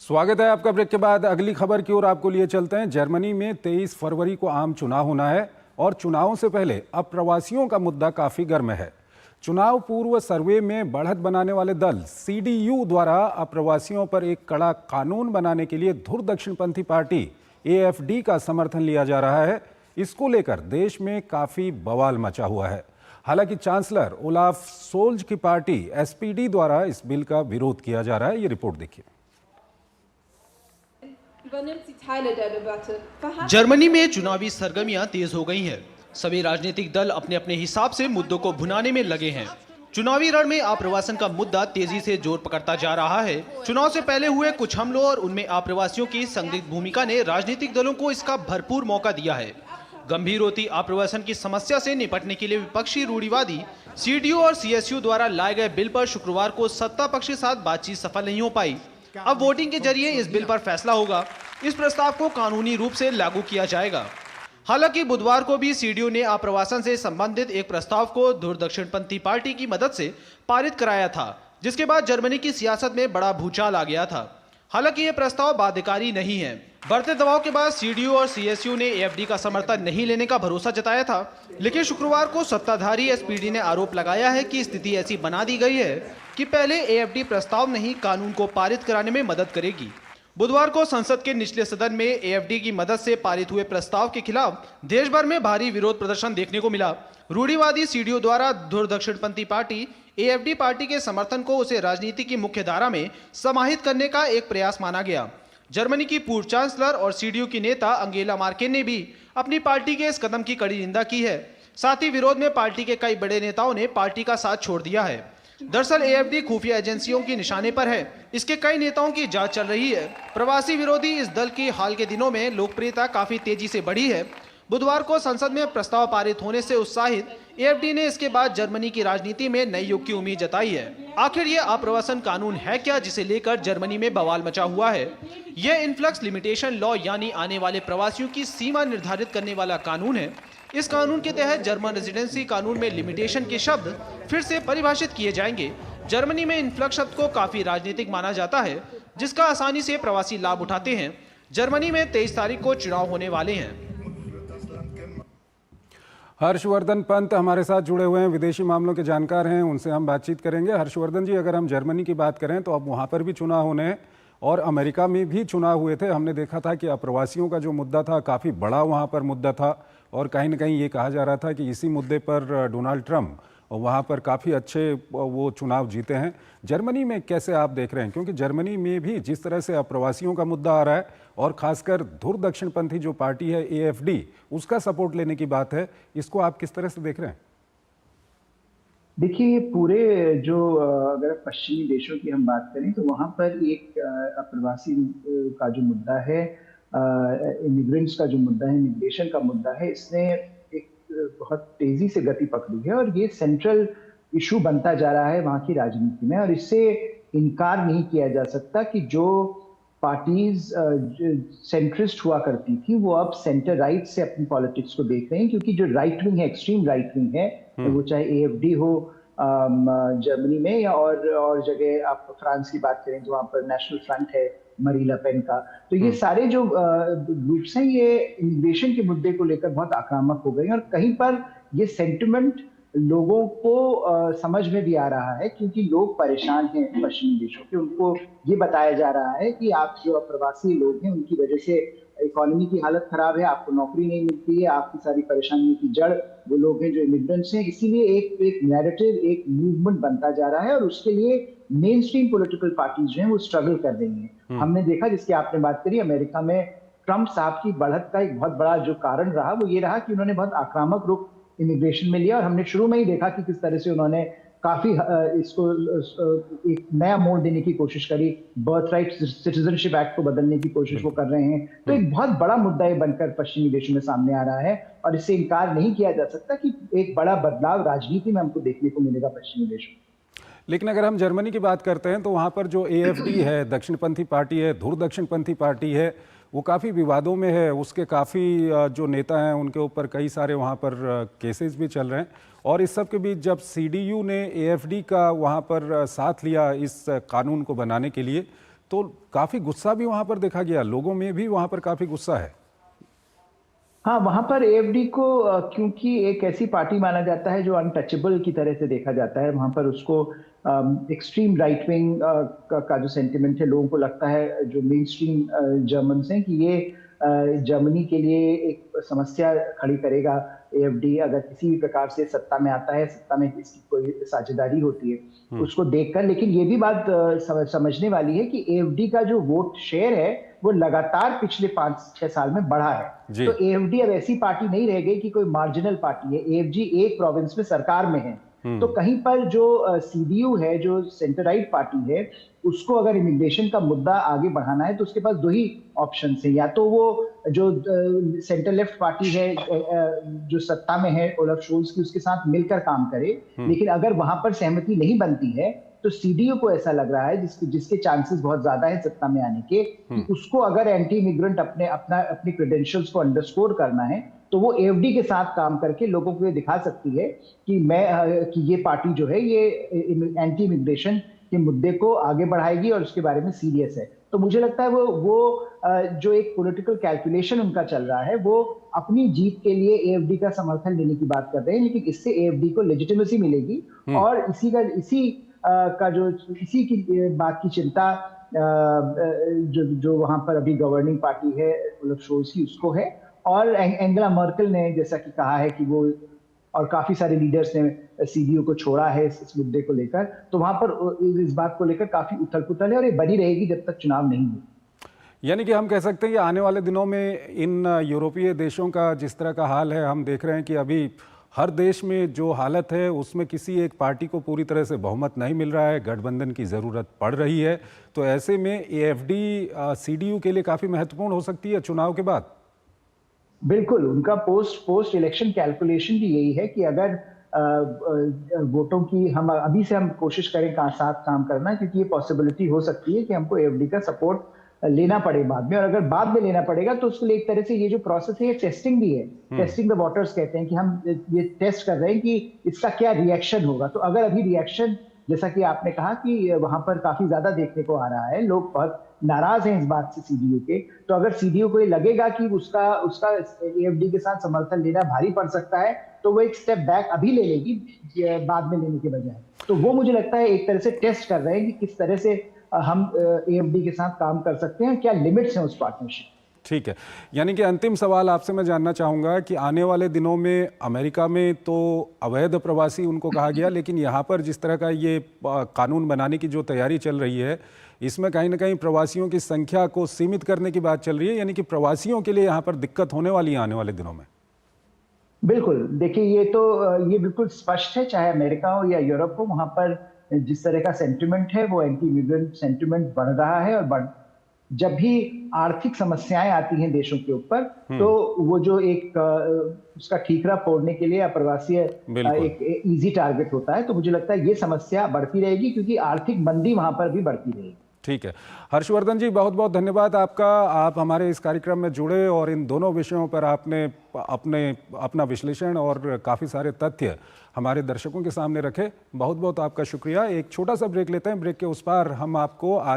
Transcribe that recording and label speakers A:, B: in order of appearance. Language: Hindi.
A: स्वागत है आपका। ब्रेक के बाद अगली खबर की ओर आपको लिए चलते हैं। जर्मनी में 23 फरवरी को आम चुनाव होना है और चुनावों से पहले अब प्रवासियों का मुद्दा काफी गर्म है। चुनाव पूर्व सर्वे में बढ़त बनाने वाले दल CDU द्वारा अप्रवासियों पर एक कड़ा कानून बनाने के लिए धुर दक्षिणपंथी पार्टी AFD का समर्थन लिया जा रहा है। इसको लेकर देश में काफी बवाल मचा हुआ है। हालांकि चांसलर ओलाफ सोल्ज की पार्टी SPD द्वारा इस बिल का विरोध किया जा रहा है। ये रिपोर्ट देखिए।
B: जर्मनी में चुनावी सरगर्मियां तेज हो गई हैं। सभी राजनीतिक दल अपने अपने हिसाब से मुद्दों को भुनाने में लगे हैं। चुनावी रण में आप्रवासन का मुद्दा तेजी से जोर पकड़ता जा रहा है। चुनाव से पहले हुए कुछ हमलों और उनमें आप्रवासियों की संदिग्ध भूमिका ने राजनीतिक दलों को इसका भरपूर मौका दिया है। गंभीर होती आप्रवासन की समस्या से निपटने के लिए विपक्षी रूढ़िवादी CDU और CSU द्वारा लाए गए बिल पर शुक्रवार को सत्ता पक्ष के साथ बातचीत सफल नहीं हो पाई। अब वोटिंग के जरिए इस बिल पर फैसला होगा। इस प्रस्ताव को कानूनी रूप से लागू किया जाएगा। हालांकि बुधवार को भी CDU ने आप्रवासन से संबंधित एक प्रस्ताव को धुर दक्षिणपंथी पार्टी की मदद से पारित कराया था, जिसके बाद जर्मनी की सियासत में बड़ा भूचाल आ गया था। हालांकि ये प्रस्ताव बाध्यकारी नहीं है। बढ़ते दबाव के बाद CDU और CSU ने AFD का समर्थन नहीं लेने का भरोसा जताया था, लेकिन शुक्रवार को सत्ताधारी SPD ने आरोप लगाया है कि स्थिति ऐसी बना दी गई है कि पहले AFD प्रस्ताव नहीं कानून को पारित कराने में मदद करेगी। बुधवार को संसद के निचले सदन में AFD की मदद से पारित हुए प्रस्ताव के खिलाफ देश भर में भारी विरोध प्रदर्शन देखने को मिला। रूढ़िवादी CDU द्वारा धुर दक्षिणपंथी पार्टी AFD पार्टी के समर्थन को उसे राजनीति की मुख्य धारा में समाहित करने का एक प्रयास माना गया। जर्मनी की पूर्व चांसलर और CDU की नेता अंगेला मार्केल ने भी अपनी पार्टी के इस कदम की कड़ी निंदा की है। साथ ही विरोध में पार्टी के कई बड़े नेताओं ने पार्टी का साथ छोड़ दिया है। दरअसल AFD खुफिया एजेंसियों की निशाने पर है। इसके कई नेताओं की जांच चल रही है। प्रवासी विरोधी इस दल की हाल के दिनों में लोकप्रियता काफी तेजी से बढ़ी है। बुधवार को संसद में प्रस्ताव पारित होने से उत्साहित AFD ने इसके बाद जर्मनी की राजनीति में नई युग की उम्मीद जताई है। आखिर ये आप्रवासन कानून है क्या, जिसे लेकर जर्मनी में बवाल मचा हुआ है? यह इन्फ्लक्स लिमिटेशन लॉ यानी आने वाले प्रवासियों की सीमा निर्धारित करने वाला कानून है। इस कानून के तहत जर्मन रेजिडेंसी कानून में लिमिटेशन के शब्द फिर से परिभाषित किए जाएंगे। जर्मनी में इन्फ्लक्स शब्द को काफी राजनीतिक माना जाता है, जिसका आसानी से प्रवासी लाभ उठाते हैं। जर्मनी में 23 तारीख को चुनाव होने वाले हैं।
A: हर्षवर्धन पंत हमारे साथ जुड़े हुए हैं, विदेशी मामलों के जानकार हैं, उनसे हम बातचीत करेंगे। हर्षवर्धन जी, अगर हम जर्मनी की बात करें तो अब वहाँ पर भी चुनाव होने हैं और अमेरिका में भी चुनाव हुए थे। हमने देखा था कि अप्रवासियों का जो मुद्दा था काफ़ी बड़ा वहाँ पर मुद्दा था और कहीं ना कहीं ये कहा जा रहा था कि इसी मुद्दे पर डोनाल्ड ट्रंप वहाँ पर काफ़ी अच्छे वो चुनाव जीते हैं। जर्मनी में कैसे आप देख रहे हैं, क्योंकि जर्मनी में भी जिस तरह से अप्रवासियों का मुद्दा आ रहा है और ख़ासकर धुर दक्षिणपंथी जो पार्टी है AFD, उसका सपोर्ट लेने की बात है, इसको आप किस तरह से देख रहे हैं?
C: देखिए, पूरे जो अगर पश्चिमी देशों की हम बात करें तो वहाँ पर एक अप्रवासी का जो मुद्दा है, इमिग्रेंट्स का जो मुद्दा है, इमिग्रेशन का मुद्दा है, इसने एक बहुत तेजी से गति पकड़ी है और ये सेंट्रल इशू बनता जा रहा है वहाँ की राजनीति में। और इससे इनकार नहीं किया जा सकता कि जो पार्टीज सेंट्रिस्ट हुआ करती थी वो अब सेंटर राइट से अपनी पॉलिटिक्स को देख रहे हैं, क्योंकि जो राइट विंग है, एक्सट्रीम राइट विंग है, वो चाहे AFD हो जर्मनी में या और जगह आप फ्रांस की बात करें तो वहाँ पर नेशनल फ्रंट है मरी ले पेन का, तो ये सारे जो ग्रुप्स हैं ये इमिग्रेशन के मुद्दे को लेकर बहुत आक्रामक हो गए हैं। और कहीं पर ये सेंटिमेंट लोगों को समझ में भी आ रहा है, क्योंकि लोग परेशान हैं पश्चिमी देशों के। उनको ये बताया जा रहा है कि आप जो अप्रवासी लोग हैं उनकी वजह से इकोनॉमी की हालत खराब है, आपको नौकरी नहीं मिलती है, आपकी सारी परेशानियों की जड़ वो लोग हैं जो इमिग्रेंट्स हैं। इसीलिए एक नैरेटिव, एक मूवमेंट बनता जा रहा है और उसके लिए मेन स्ट्रीम पॉलिटिकल पार्टीज जो हैं वो स्ट्रगल कर रही हैं। हमने देखा, जिसकी आपने बात करी, अमेरिका में ट्रंप साहब की बढ़त का एक बहुत बड़ा जो कारण रहा वो ये रहा कि उन्होंने बहुत आक्रामक रुख इमिग्रेशन में लिया। और हमने शुरू में ही देखा कि किस तरह से उन्होंने काफी इसको एक नया मोड़ देने की कोशिश करी, बर्थ राइट सिटीजनशिप एक्ट को बदलने की कोशिश वो कर रहे हैं। तो एक बहुत बड़ा मुद्दा ये बनकर पश्चिमी देशों में सामने आ रहा है और इससे इनकार नहीं किया जा सकता कि एक बड़ा बदलाव राजनीति में हमको देखने को मिलेगा पश्चिमी देशों में।
A: लेकिन अगर हम जर्मनी की बात करते हैं तो वहाँ पर जो AFD है, दक्षिणपंथी पार्टी है, धुर दक्षिणपंथी पार्टी है, वो काफ़ी विवादों में है। उसके काफ़ी जो नेता हैं उनके ऊपर कई सारे वहाँ पर केसेस भी चल रहे हैं। और इस सब के बीच जब CDU ने AFD का वहाँ पर साथ लिया इस कानून को बनाने के लिए, तो काफ़ी गुस्सा भी वहाँ पर देखा गया, लोगों में भी वहाँ पर काफ़ी गुस्सा है।
C: हाँ, वहां पर एएफडी को क्योंकि एक ऐसी पार्टी माना जाता है जो अनटचेबल की तरह से देखा जाता है, वहां पर उसको एक्सट्रीम राइट विंग का जो सेंटिमेंट है, लोगों को लगता है जो मेन स्ट्रीम जर्मन्स हैं कि ये जर्मनी के लिए एक समस्या खड़ी करेगा। एएफडी अगर किसी भी प्रकार से सत्ता में आता है, सत्ता में इसकी कोई साझेदारी होती है उसको देखकर। लेकिन ये भी बात समझने वाली है कि एएफडी का जो वोट शेयर है वो लगातार पिछले 5-6 साल में बढ़ा है। तो एएफडी अब ऐसी पार्टी नहीं रह गई कि कोई मार्जिनल पार्टी है। एएफडी एक प्रोविंस में सरकार में है, तो कहीं पर जो सीडीयू है, जो सेंटर राइट पार्टी है, उसको अगर इमिग्रेशन का मुद्दा आगे बढ़ाना है तो उसके पास दो ही ऑप्शन है। या तो वो जो सेंटर लेफ्ट पार्टी है जो सत्ता में है ओलफ शोल्स की, उसके साथ मिलकर काम करे। लेकिन अगर वहां पर सहमति नहीं बनती है तो सीडीयू को ऐसा लग रहा है, जिसके चांसेस बहुत ज्यादा है सत्ता में आने के, कि उसको अगर एंटी इमिग्रेंट अपनी क्रेडेंशियल्स को अंडरस्कोर करना है तो वो एएफडी के साथ काम करके लोगों को ये दिखा सकती है कि ये पार्टी जो है ये एंटी इमिग्रेशन के मुद्दे को आगे बढ़ाएगी और उसके बारे में सीरियस है। तो मुझे लगता है वो जो एक पॉलिटिकल कैलकुलेशन उनका चल रहा है, वो अपनी जीत के लिए एएफडी का समर्थन लेने की बात कर रहे हैं। लेकिन इससे एएफडी को लेजिटिमेसी मिलेगी और इसी की बात की चिंता जो वहां पर अभी गवर्निंग पार्टी है ओलफ शोल्स की, उसको है। और एंगेला मर्केल ने जैसा कि कहा है कि वो, और काफी सारे लीडर्स ने सीडीयू को छोड़ा है इस मुद्दे को लेकर, तो वहां पर इस बात को लेकर काफी उथल पुथल है और ये बनी रहेगी जब तक चुनाव नहीं हो।
A: यानी कि हम कह सकते हैं कि आने वाले दिनों में इन यूरोपीय देशों का जिस तरह का हाल है, हम देख रहे हैं कि अभी हर देश में जो हालत है उसमें किसी एक पार्टी को पूरी तरह से बहुमत नहीं मिल रहा है, गठबंधन की ज़रूरत पड़ रही है। तो ऐसे में एएफडी सीडीयू के लिए काफ़ी महत्वपूर्ण हो सकती है चुनाव के बाद।
C: बिल्कुल, उनका पोस्ट इलेक्शन कैलकुलेशन भी यही है कि अगर वोटों की हम अभी से कोशिश करें साथ काम करना, क्योंकि ये पॉसिबिलिटी हो सकती है कि हमको एएफडी का सपोर्ट लेना पड़े बाद में। और अगर बाद में लेना पड़ेगा तो उसके लिए एक तरह से ये जो प्रोसेस है ये टेस्टिंग भी है। टेस्टिंग द वाटर्स कहते हैं कि हम ये टेस्ट कर रहे हैं कि इसका क्या रिएक्शन होगा। तो अगर अभी रिएक्शन, जैसा कि आपने कहा कि वहां पर काफी ज्यादा देखने को आ रहा है, लोग बहुत नाराज हैं इस बात से सीडीयू के, तो अगर सीडीयू को ये लगेगा कि उसका एएफडी के साथ समर्थन लेना भारी पड़ सकता है तो वो एक स्टेप बैक अभी ले लेगी बाद में लेने के बजाय। तो वो मुझे लगता है एक तरह से टेस्ट कर रहे हैं कि किस तरह से हम एएफडी के साथ काम कर सकते हैं, क्या लिमिट्स हैं उस पार्टनरशिप।
A: ठीक है, यानी कि अंतिम सवाल आपसे मैं जानना चाहूँगा कि आने वाले दिनों में अमेरिका में तो अवैध प्रवासी उनको कहा गया, लेकिन यहाँ पर जिस तरह का ये कानून बनाने की जो तैयारी चल रही है, इसमें कहीं ना कहीं प्रवासियों की संख्या को सीमित करने की बात चल रही है, यानी कि प्रवासियों के लिए यहाँ पर दिक्कत होने वाली है आने वाले दिनों में।
C: बिल्कुल, देखिए ये बिल्कुल स्पष्ट है, चाहे अमेरिका हो या यूरोप हो, वहां पर जिस तरह का सेंटिमेंट है वो एंटी इमिग्रेंट सेंटिमेंट बढ़ रहा है। और जब भी आर्थिक समस्याएं आती हैं देशों के ऊपर, तो वो जो एक उसका ठीकरा फोड़ने के लिए अप्रवासी एक इजी टारगेट होता है। तो मुझे लगता है ये समस्या बढ़ती रहेगी क्योंकि आर्थिक मंदी वहां पर भी बढ़ती रहेगी।
A: ठीक है, हर्षवर्धन जी, बहुत बहुत धन्यवाद आपका। आप हमारे इस कार्यक्रम में जुड़े और इन दोनों विषयों पर आपने अपना विश्लेषण और काफ़ी सारे तथ्य हमारे दर्शकों के सामने रखे। बहुत बहुत आपका शुक्रिया। एक छोटा सा ब्रेक लेते हैं, ब्रेक के उस पार हम आपको आज